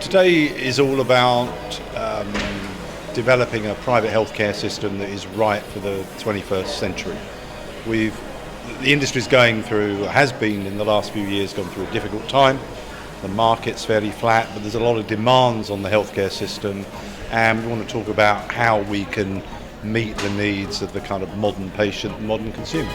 Today is all about developing a private healthcare system that is right for the 21st century. The industry's has been in the last few years, gone through a difficult time. The market's fairly flat, but there's a lot of demands on the healthcare system, and we want to talk about how we can meet the needs of the kind of modern patient and modern consumer.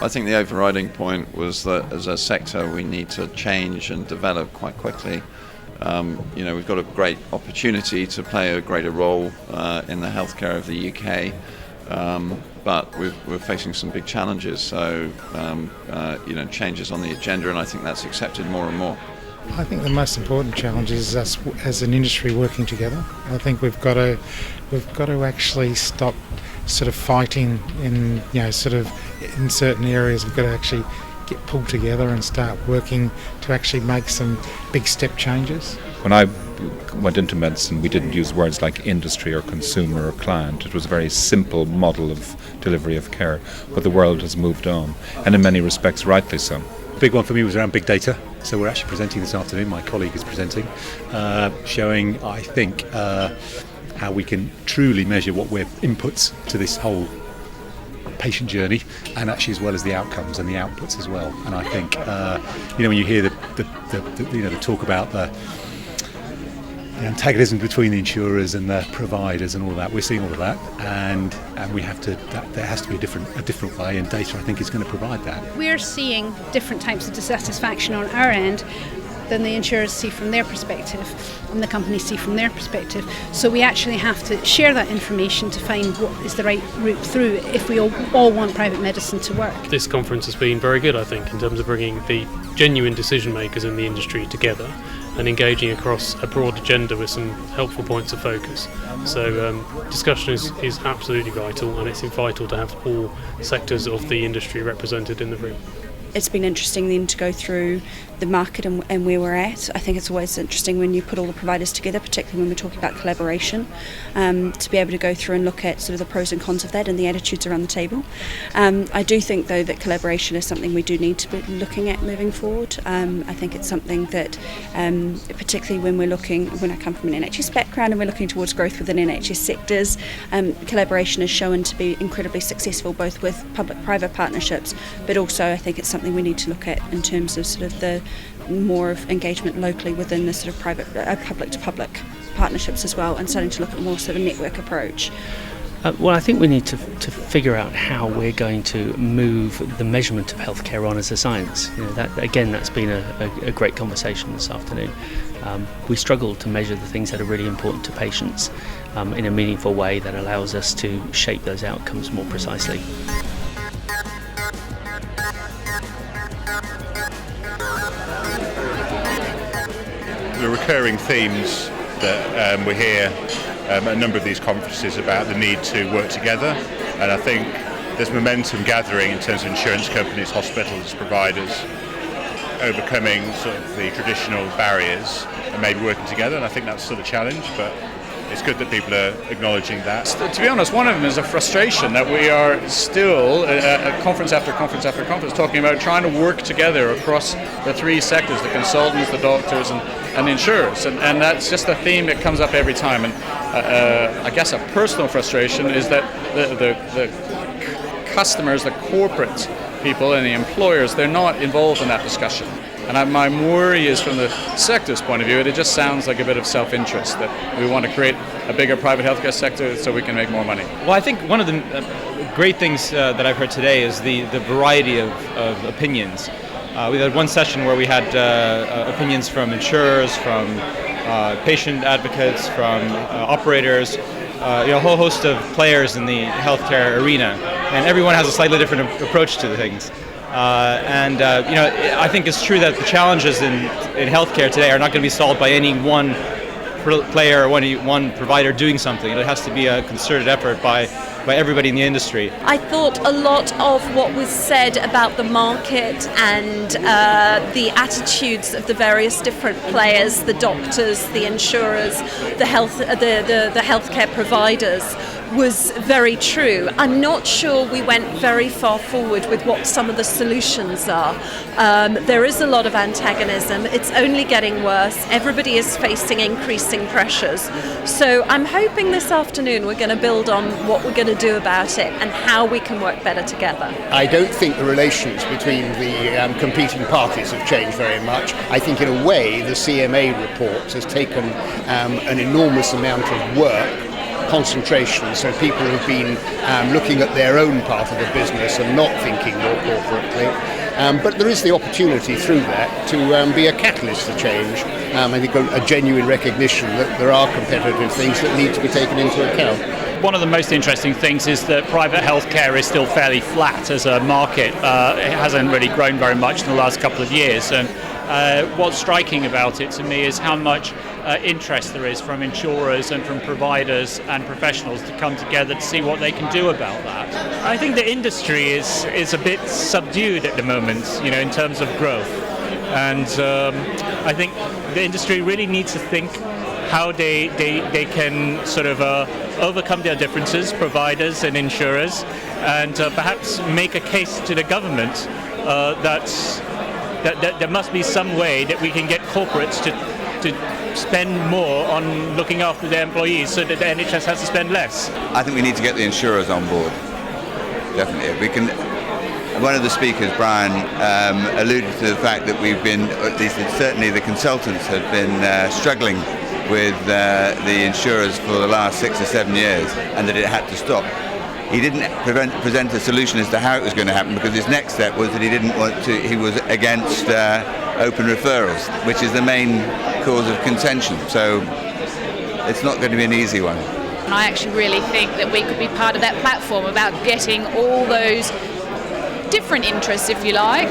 I think the overriding point was that as a sector we need to change and develop quite quickly. We've got a great opportunity to play a greater role in the healthcare of the UK, but we're facing some big challenges. So, change is on the agenda, and I think that's accepted more and more. I think the most important challenge is us as an industry working together. I think we've got to actually stop sort of fighting in certain areas. We've got to actually get pulled together and start working to actually make some big step changes. When I went into medicine, we didn't use words like industry or consumer or client. It was a very simple model of delivery of care, but the world has moved on, and in many respects rightly so. The big one for me was around big data. So we're actually presenting this afternoon, my colleague is presenting, showing, I think, how we can truly measure what we're inputs to this whole patient journey, and actually as well as the outcomes and the outputs as well. And I think when you hear the talk about the antagonism between the insurers and the providers and all of that, we're seeing all of that, and we have to. There has to be a different way, and data I think is going to provide that. We're seeing different types of dissatisfaction on our end than the insurers see from their perspective and the companies see from their perspective. So we actually have to share that information to find what is the right route through if we all want private medicine to work. This conference has been very good, I think, in terms of bringing the genuine decision makers in the industry together and engaging across a broad agenda with some helpful points of focus. So discussion is absolutely vital, and it's vital to have all sectors of the industry represented in the room. It's been interesting then to go through the market and where we're at. I think it's always interesting when you put all the providers together, particularly when we're talking about collaboration, to be able to go through and look at sort of the pros and cons of that and the attitudes around the table. I do think though that collaboration is something we do need to be looking at moving forward. I think it's something that particularly when I come from an NHS background and we're looking towards growth within NHS sectors, collaboration is shown to be incredibly successful both with public-private partnerships, but also I think it's something we need to look at in terms of sort of the more of engagement locally within the sort of private public-to-public partnerships as well, and starting to look at more sort of a network approach. Well, I think we need to figure out how we're going to move the measurement of healthcare on as a science. That's been a great conversation this afternoon. We struggle to measure the things that are really important to patients in a meaningful way that allows us to shape those outcomes more precisely. The recurring themes that we hear at a number of these conferences about the need to work together, and I think there's momentum gathering in terms of insurance companies, hospitals, providers, overcoming sort of the traditional barriers and maybe working together, and I think that's still a challenge, but it's good that people are acknowledging that. To be honest, one of them is a frustration that we are still at conference after conference after conference talking about trying to work together across the three sectors, the consultants, the doctors and the insurers, and that's just a theme that comes up every time. And I guess a personal frustration is that the customers, the corporate people and the employers, they're not involved in that discussion. And my worry is from the sector's point of view, it just sounds like a bit of self-interest, that we want to create a bigger private healthcare sector so we can make more money. Well, I think one of the great things that I've heard today is the variety of opinions. We had one session where we had opinions from insurers, from patient advocates, from operators, a whole host of players in the healthcare arena, and everyone has a slightly different approach to the things. I think it's true that the challenges in healthcare today are not going to be solved by any one player or one provider doing something. It has to be a concerted effort by everybody in the industry. I thought a lot of what was said about the market and the attitudes of the various different players, the doctors, the insurers, the healthcare providers, was very true. I'm not sure we went very far forward with what some of the solutions are. There is a lot of antagonism. It's only getting worse. Everybody is facing increasing pressures. So I'm hoping this afternoon we're going to build on what we're going to do about it and how we can work better together. I don't think the relations between the competing parties have changed very much. I think in a way the CMA report has taken an enormous amount of work, concentration, so people have been looking at their own part of the business and not thinking more corporately. But there is the opportunity through that to be a catalyst for change. I think a genuine recognition that there are competitive things that need to be taken into account. One of the most interesting things is that private healthcare is still fairly flat as a market. It hasn't really grown very much in the last couple of years. And what's striking about it to me is how much interest there is from insurers and from providers and professionals to come together to see what they can do about that. I think the industry is a bit subdued at the moment, in terms of growth. And I think the industry really needs to think how they can sort of overcome their differences, providers and insurers, and perhaps make a case to the government that there must be some way that we can get corporates to spend more on looking after their employees so that the NHS has to spend less. I think we need to get the insurers on board. Definitely. We can. One of the speakers, Brian, alluded to the fact that we've been, at least certainly the consultants have been struggling with the insurers for the last 6 or 7 years, and that it had to stop. He didn't present a solution as to how it was going to happen, because his next step was that he was against open referrals, which is the main cause of contention. So it's not going to be an easy one. And I actually really think that we could be part of that platform about getting all those different interests, if you like,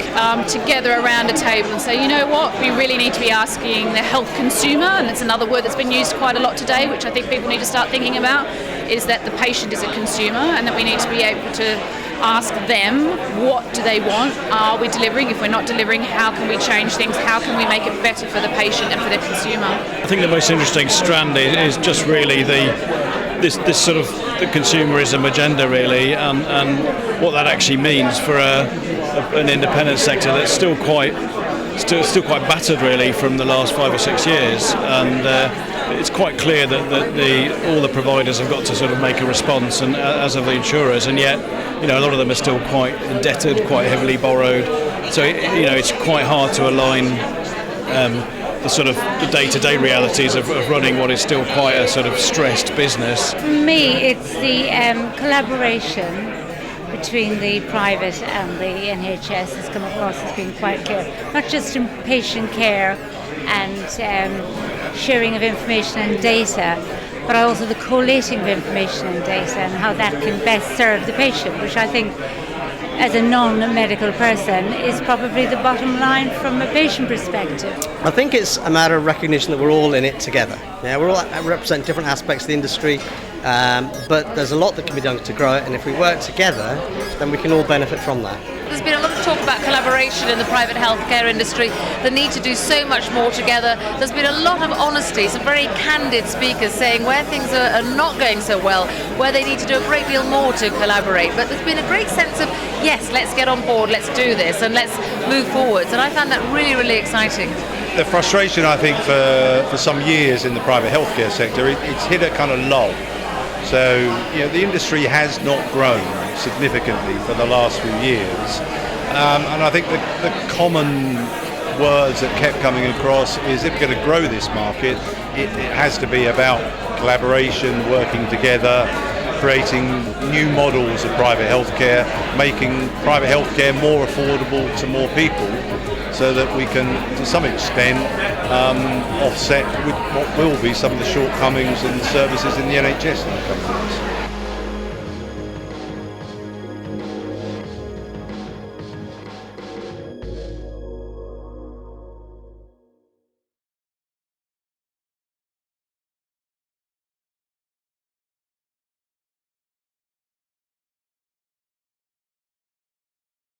together around a table and say, you know what, we really need to be asking the health consumer, and it's another word that's been used quite a lot today, which I think people need to start thinking about, is that the patient is a consumer, and that we need to be able to ask them, what do they want? Are we delivering? If we're not delivering, how can we change things? How can we make it better for the patient and for the consumer? I think the most interesting strand is just really this sort of the consumerism agenda, really, and what that actually means for an independent sector that's still quite battered, really, from the last 5 or 6 years. And it's quite clear that all the providers have got to sort of make a response, and as have the insurers, and yet a lot of them are still quite indebted, quite heavily borrowed. So it's quite hard to align the sort of the day-to-day realities of running what is still quite a sort of stressed business. For me, it's the collaboration between the private and the NHS has come across as being quite clear, not just in patient care and sharing of information and data, but also the collating of information and data and how that can best serve the patient, which I think, as a non-medical person, is probably the bottom line from a patient perspective. I think it's a matter of recognition that we're all in it together. Yeah, we're all represent different aspects of the industry, but there's a lot that can be done to grow it, and if we work together, then we can all benefit from that. There's been a lot of talk about collaboration in the private healthcare industry, the need to do so much more together. There's been a lot of honesty, some very candid speakers saying where things are not going so well, where they need to do a great deal more to collaborate. But there's been a great sense of, yes, let's get on board, let's do this, and let's move forwards. And I found that really, really exciting. The frustration, I think, for some years in the private healthcare sector, it's hit a kind of lull. So the industry has not grown significantly for the last few years, and I think the common words that kept coming across is, if we're going to grow this market, it has to be about collaboration, working together, creating new models of private healthcare, making private healthcare more affordable to more people, so that we can, to some extent, offset with what will be some of the shortcomings in services in the NHS in the coming years.